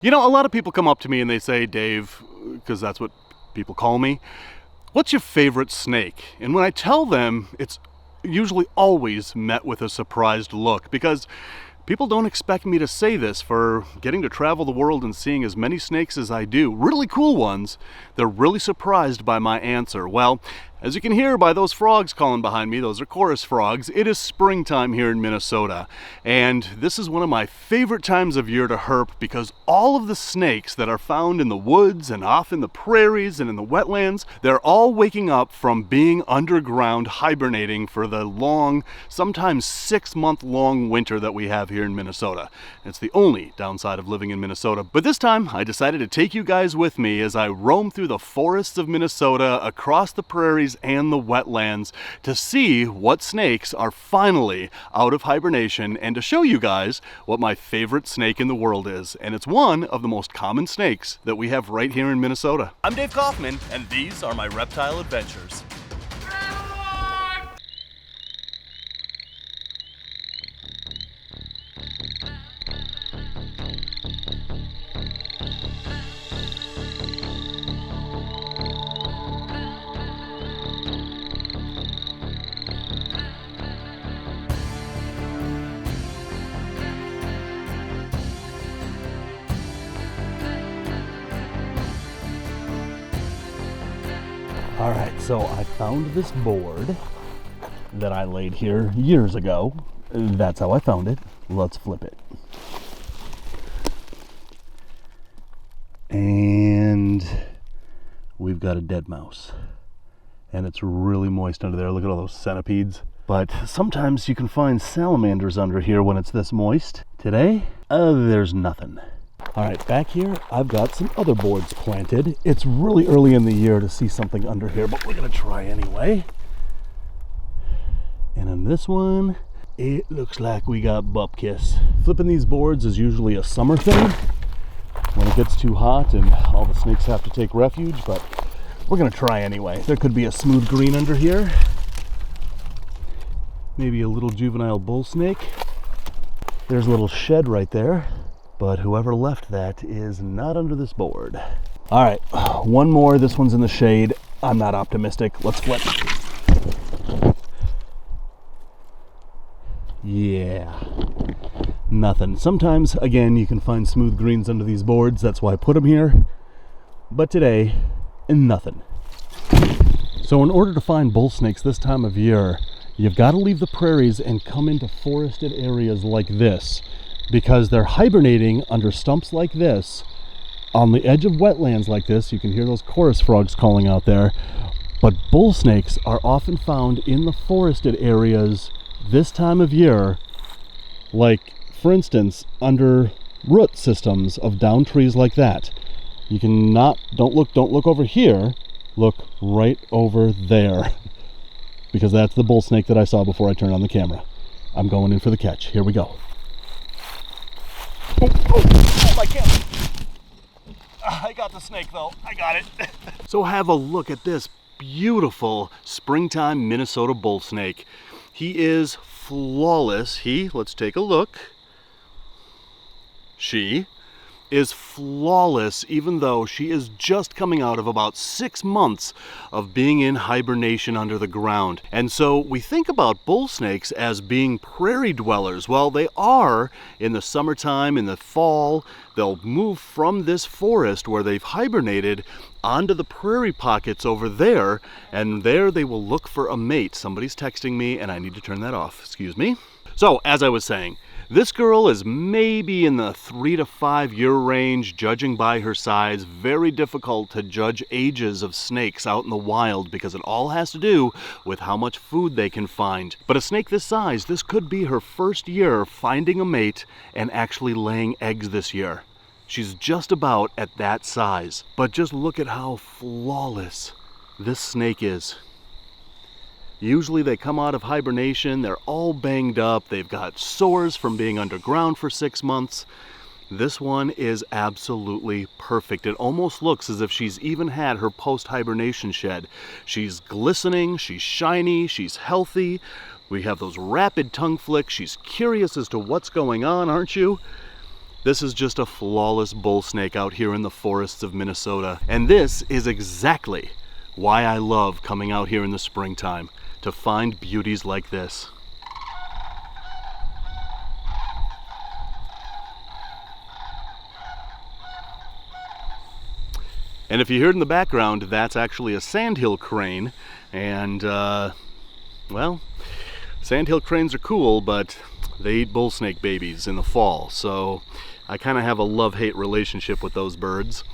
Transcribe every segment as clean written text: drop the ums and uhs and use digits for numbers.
You know, a lot of people come up to me and they say, Dave, because that's what people call me, what's your favorite snake? And when I tell them, it's usually always met with a surprised look, because people don't expect me to say this. For getting to travel the world and seeing as many snakes as I do, really cool ones, they're really surprised by my answer. Well, as you can hear by those frogs calling behind me, those are chorus frogs, it is springtime here in Minnesota. And this is one of my favorite times of year to herp, because all of the snakes that are found in the woods and off in the prairies and in the wetlands, they're all waking up from being underground hibernating for the long, sometimes 6-month-long winter that we have here in Minnesota. It's the only downside of living in Minnesota. But this time, I decided to take you guys with me as I roam through the forests of Minnesota, across the prairies and the wetlands, to see what snakes are finally out of hibernation and to show you guys what my favorite snake in the world is. And it's one of the most common snakes that we have right here in Minnesota. I'm Dave Kaufman, and these are my Reptile Adventures. All right, so I found this board that I laid here years ago. That's how I found it. Let's flip it. And we've got a dead mouse. And it's really moist under there. Look at all those centipedes. But sometimes you can find salamanders under here when it's this moist. Today, there's nothing. All right, back here, I've got some other boards planted. It's really early in the year to see something under here, but we're gonna try anyway. And in this one, it looks like we got bupkis. Flipping these boards is usually a summer thing when it gets too hot and all the snakes have to take refuge, but we're gonna try anyway. There could be a smooth green under here. Maybe a little juvenile bull snake. There's a little shed right there. But whoever left that is not under this board. All right, one more. This one's in the shade. I'm not optimistic. Let's flip. Yeah, nothing. Sometimes, again, you can find smooth greens under these boards. That's why I put them here. But today, nothing. So in order to find bull snakes this time of year, you've got to leave the prairies and come into forested areas like this, because they're hibernating under stumps like this, on the edge of wetlands like this. You can hear those chorus frogs calling out there. But bull snakes are often found in the forested areas this time of year, like, for instance, under root systems of down trees like that. You cannot, don't look over here, look right over there, because that's the bull snake that I saw before I turned on the camera. I'm going in for the catch. Here we go. Oh my camera. I got the snake though. I got it. So have a look at this beautiful springtime Minnesota bull snake. He is flawless. Let's take a look. She is flawless, even though she is just coming out of about 6 months of being in hibernation under the ground. And so we think about bull snakes as being prairie dwellers. Well, they are in the summertime, in the fall. They'll move from this forest where they've hibernated onto the prairie pockets over there, and there they will look for a mate. Somebody's texting me and I need to turn that off. Excuse me. So, as I was saying, this girl is maybe in the 3 to 5 year range, judging by her size. Very difficult to judge ages of snakes out in the wild, because it all has to do with how much food they can find. But a snake this size, this could be her first year finding a mate and actually laying eggs this year. She's just about at that size. But just look at how flawless this snake is. Usually they come out of hibernation, they're all banged up, they've got sores from being underground for 6 months. This one is absolutely perfect. It almost looks as if she's even had her post-hibernation shed. She's glistening, she's shiny, she's healthy. We have those rapid tongue flicks. She's curious as to what's going on, aren't you? This is just a flawless bull snake out here in the forests of Minnesota. And this is exactly why I love coming out here in the springtime, to find beauties like this. And if you hear it in the background, that's actually a sandhill crane. And, well, sandhill cranes are cool, but they eat bull snake babies in the fall. So I kind of have a love-hate relationship with those birds.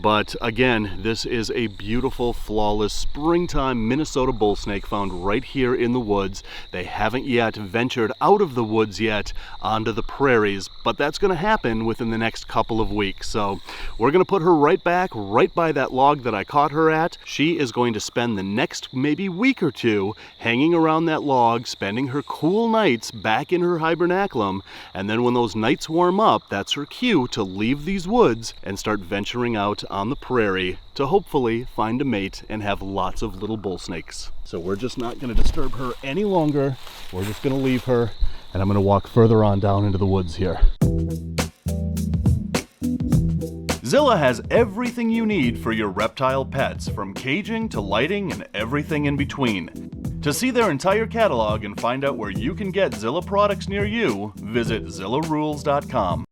But again, this is a beautiful, flawless, springtime Minnesota bull snake found right here in the woods. They haven't yet ventured out of the woods yet onto the prairies, but that's going to happen within the next couple of weeks. So we're going to put her right back, right by that log that I caught her at. She is going to spend the next maybe week or two hanging around that log, spending her cool nights back in her hibernaculum. And then when those nights warm up, that's her cue to leave these woods and start venturing out on the prairie to hopefully find a mate and have lots of little bull snakes. So we're just not going to disturb her any longer. We're just going to leave her, and I'm going to walk further on down into the woods here. Zilla has everything you need for your reptile pets, from caging to lighting and everything in between. To see their entire catalog and find out where you can get Zilla products near you, visit zillarules.com.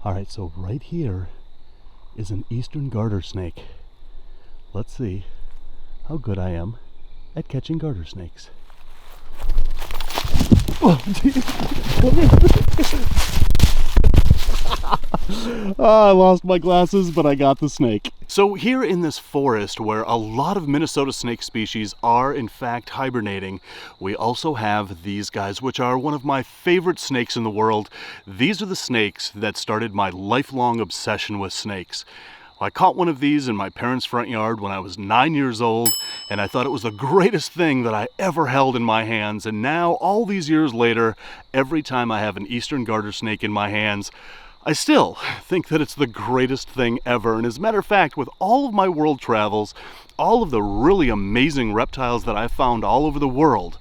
Alright, so right here is an eastern garter snake. Let's see how good I am at catching garter snakes. Oh, I lost my glasses, but I got the snake. So here in this forest where a lot of Minnesota snake species are in fact hibernating, we also have these guys, which are one of my favorite snakes in the world. These are the snakes that started my lifelong obsession with snakes. I caught one of these in my parents' front yard when I was 9 years old, and I thought it was the greatest thing that I ever held in my hands. And now, all these years later, every time I have an eastern garter snake in my hands, I still think that it's the greatest thing ever. And as a matter of fact, with all of my world travels, all of the really amazing reptiles that I've found all over the world,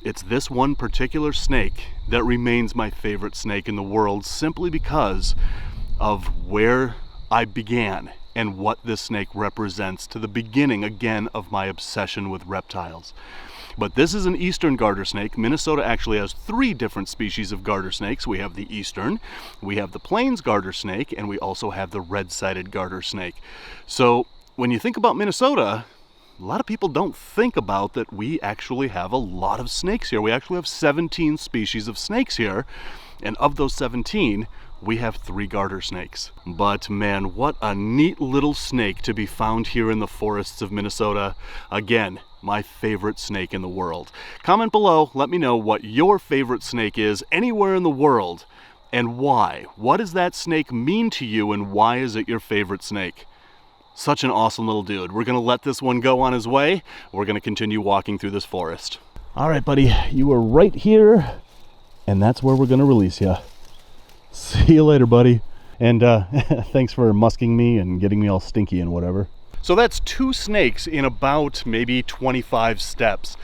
it's this one particular snake that remains my favorite snake in the world, simply because of where I began and what this snake represents to the beginning, again, of my obsession with reptiles. But this is an eastern garter snake. Minnesota actually has 3 different species of garter snakes. We have the eastern, we have the plains garter snake, and we also have the red-sided garter snake. So when you think about Minnesota, a lot of people don't think about that we actually have a lot of snakes here. We actually have 17 species of snakes here, and of those 17, we have 3 garter snakes. But man, what a neat little snake to be found here in the forests of Minnesota. Again, my favorite snake in the world. Comment below, let me know what your favorite snake is anywhere in the world and why. What does that snake mean to you, and why is it your favorite snake? Such an awesome little dude. We're gonna let this one go on his way. We're gonna continue walking through this forest. All right, buddy, you are right here, and that's where we're gonna release you. See you later, buddy. And thanks for musking me and getting me all stinky and whatever. So that's 2 snakes in about maybe 25 steps.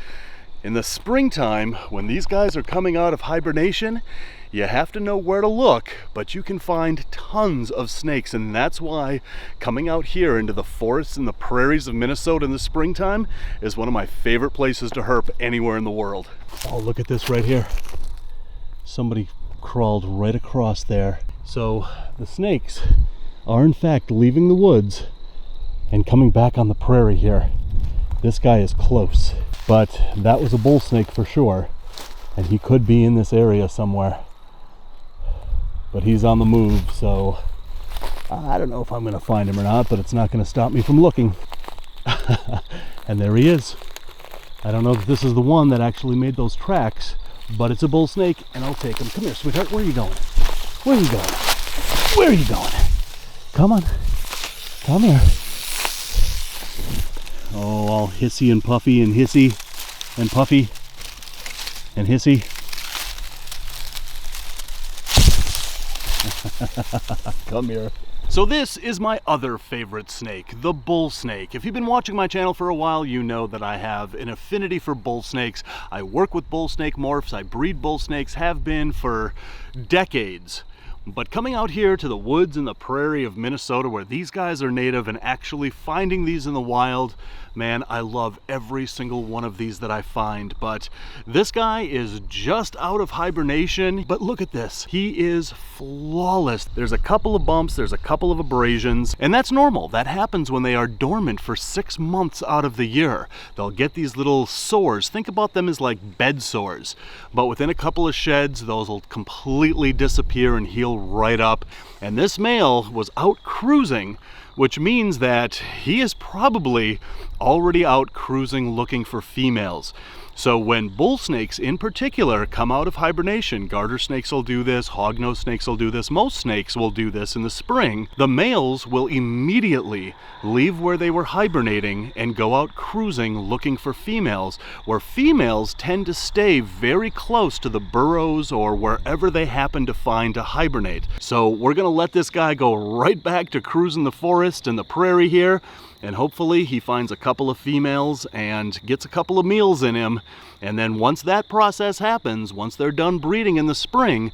In the springtime, when these guys are coming out of hibernation, you have to know where to look, but you can find tons of snakes, and that's why coming out here into the forests and the prairies of Minnesota in the springtime is one of my favorite places to herp anywhere in the world. Oh, look at this right here. Somebody crawled right across there. So the snakes are in fact leaving the woods and coming back on the prairie here. This guy is close, but that was a bull snake for sure, and he could be in this area somewhere, but he's on the move, so I don't know if I'm gonna find him or not, but it's not gonna stop me from looking. And there he is. I don't know if this is the one that actually made those tracks, but it's a bull snake, and I'll take him. Come here, sweetheart. Where are you going? Where are you going? Where are you going? Come on. Come here. Oh, all hissy and puffy and hissy and puffy and hissy. Come here. So this is my other favorite snake, the bull snake. If you've been watching my channel for a while, you know that I have an affinity for bull snakes. I work with bull snake morphs, I breed bull snakes, have been for decades. But coming out here to the woods and the prairie of Minnesota where these guys are native and actually finding these in the wild, man, I love every single one of these that I find. But this guy is just out of hibernation. But look at this. He is flawless. There's a couple of bumps, there's a couple of abrasions, and that's normal. That happens when they are dormant for 6 months out of the year. They'll get these little sores. Think about them as like bed sores. But within a couple of sheds, those will completely disappear and heal right up. And this male was out cruising, which means that he is probably already out cruising looking for females. So when bull snakes in particular come out of hibernation, garter snakes will do this, hognose snakes will do this, most snakes will do this in the spring, the males will immediately leave where they were hibernating and go out cruising looking for females, where females tend to stay very close to the burrows or wherever they happen to find to hibernate. So we're gonna let this guy go right back to cruising the forest and the prairie here, and hopefully he finds a couple of females and gets a couple of meals in him. And then once that process happens, once they're done breeding in the spring,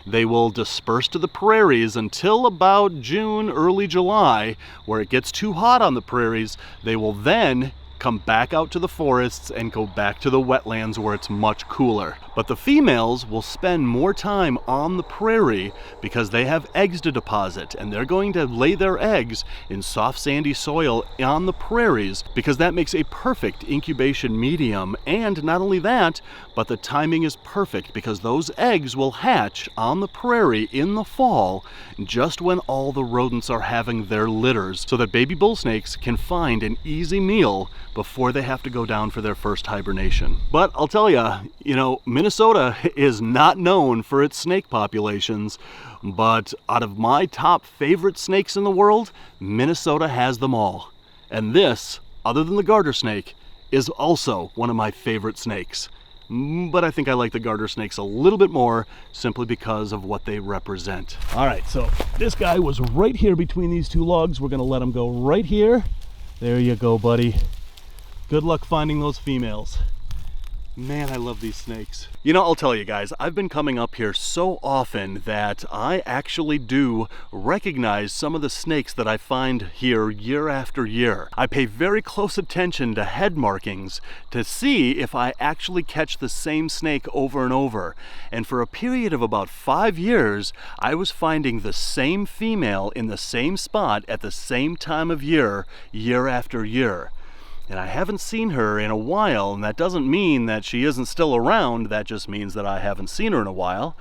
they will disperse to the prairies until about June, early July, where it gets too hot on the prairies. They will then come back out to the forests and go back to the wetlands where it's much cooler. But the females will spend more time on the prairie because they have eggs to deposit, and they're going to lay their eggs in soft sandy soil on the prairies because that makes a perfect incubation medium. And not only that, but the timing is perfect because those eggs will hatch on the prairie in the fall just when all the rodents are having their litters, so that baby bull snakes can find an easy meal before they have to go down for their first hibernation. But I'll tell you, Minnesota is not known for its snake populations, but out of my top favorite snakes in the world, Minnesota has them all. And this, other than the garter snake, is also one of my favorite snakes. But I think I like the garter snakes a little bit more simply because of what they represent. All right, so this guy was right here between these two logs. We're gonna let him go right here. There you go, buddy. Good luck finding those females. Man, I love these snakes. I'll tell you guys, I've been coming up here so often that I actually do recognize some of the snakes that I find here year after year. I pay very close attention to head markings to see if I actually catch the same snake over and over. And for a period of about 5 years, I was finding the same female in the same spot at the same time of year, year after year. And I haven't seen her in a while, and that doesn't mean that she isn't still around. That just means that I haven't seen her in a while,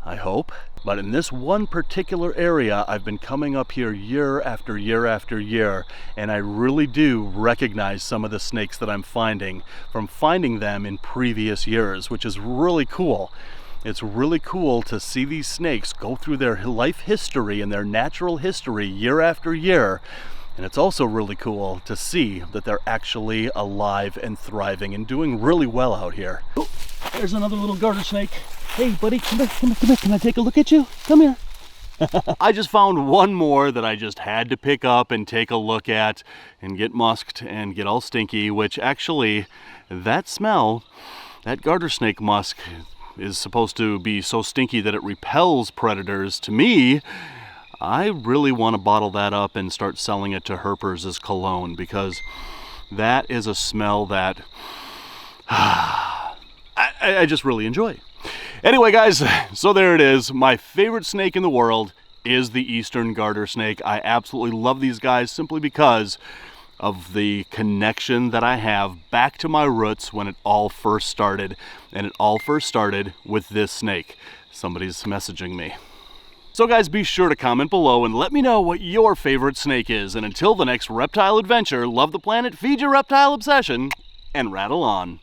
I hope. But in this one particular area, I've been coming up here year after year after year, and I really do recognize some of the snakes that I'm finding from finding them in previous years, which is really cool. It's really cool to see these snakes go through their life history and their natural history year after year. And it's also really cool to see that they're actually alive and thriving and doing really well out here. Oh, there's another little garter snake. Hey, buddy, come here. Can I take a look at you? Come here. I just found one more that I just had to pick up and take a look at and get musked and get all stinky, which actually, that smell, that garter snake musk is supposed to be so stinky that it repels predators. To me, I really want to bottle that up and start selling it to herpers as cologne, because that is a smell that I just really enjoy. Anyway, guys, so there it is. My favorite snake in the world is the eastern garter snake. I absolutely love these guys simply because of the connection that I have back to my roots when it all first started. And it all first started with this snake. Somebody's messaging me. So guys, be sure to comment below and let me know what your favorite snake is. And until the next reptile adventure, love the planet, feed your reptile obsession, and rattle on.